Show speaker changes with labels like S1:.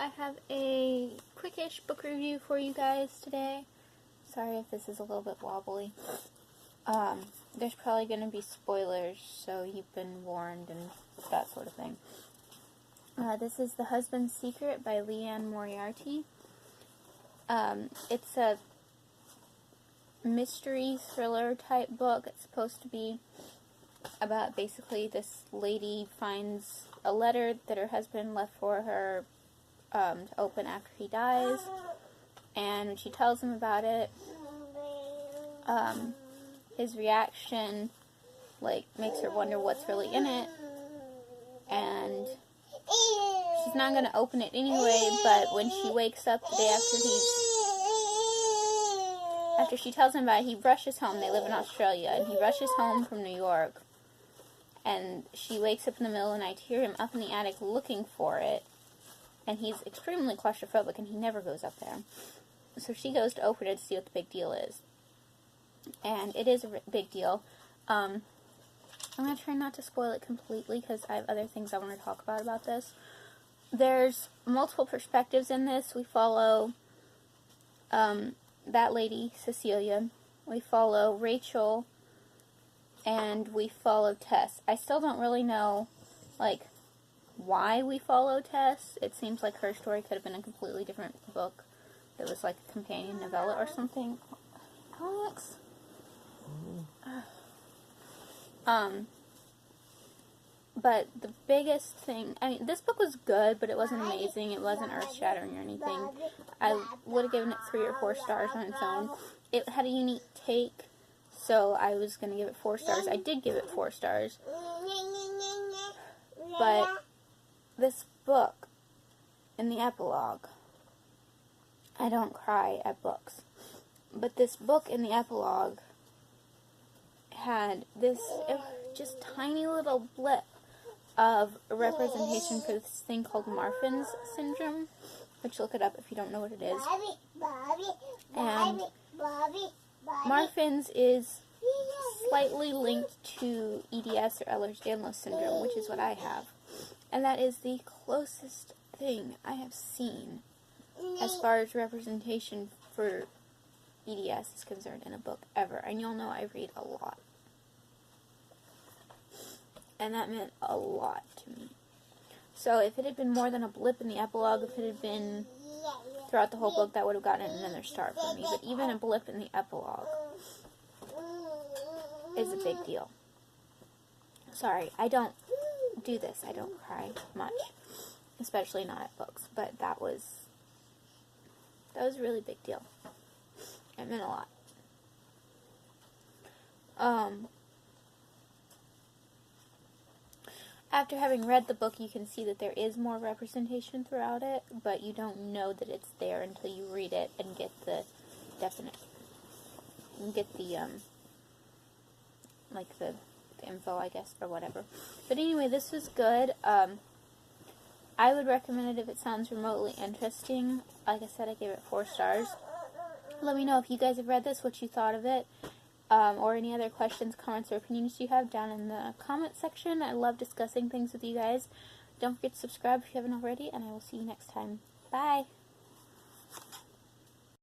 S1: I have a quickish book review for you guys today. Sorry if this is a little bit wobbly. There's probably going to be spoilers, so you've been warned and that sort of thing. This is The Husband's Secret by Lianne Moriarty. It's a mystery thriller type book. It's supposed to be about basically this lady finds a letter that her husband left for her to open after he dies, and when she tells him about it, his reaction makes her wonder what's really in it, and she's not going to open it anyway. But when she wakes up the day after she tells him about it, he rushes home. They live in Australia, and he rushes home from New York, and she wakes up in the middle of the night to hear him up in the attic looking for it, and he's extremely claustrophobic, and he never goes up there. So she goes to open it to see what the big deal is. And it is a big deal. I'm going to try not to spoil it completely, because I have other things I want to talk about this. There's multiple perspectives in this. We follow that lady, Cecilia. We follow Rachel. And we follow Tess. I still don't really know, why we follow Tess. It seems like her story could have been a completely different book that was like a companion novella or something. Alex? But the biggest thing, this book was good, but it wasn't amazing. It wasn't earth-shattering or anything. I would have given it 3 or 4 stars on its own. It had a unique take, so I was going to give it 4 stars. I did give it 4 stars. But this book, in the epilogue, I don't cry at books, but this book in the epilogue had this just tiny little blip of a representation for this thing called Marfan's syndrome, which, look it up if you don't know what it is. And Marfan's is slightly linked to EDS, or Ehlers-Danlos syndrome, which is what I have. And that is the closest thing I have seen as far as representation for EDS is concerned in a book ever. And you'll know I read a lot. And that meant a lot to me. So if it had been more than a blip in the epilogue, if it had been throughout the whole book, that would have gotten another star for me. But even a blip in the epilogue is a big deal. Sorry, I don't do this. I don't cry much, especially not at books. But that was a really big deal. It meant a lot. After having read the book, you can see that there is more representation throughout it, but you don't know that it's there until you read it and get the the info, I guess, or whatever. But anyway, this was good. I would recommend it if it sounds remotely interesting. Like I said, I gave it 4 stars. Let me know if you guys have read this, what you thought of it, or any other questions, comments, or opinions you have down in the comment section. I love discussing things with you guys. Don't forget to subscribe if you haven't already, and I will see you next time. Bye!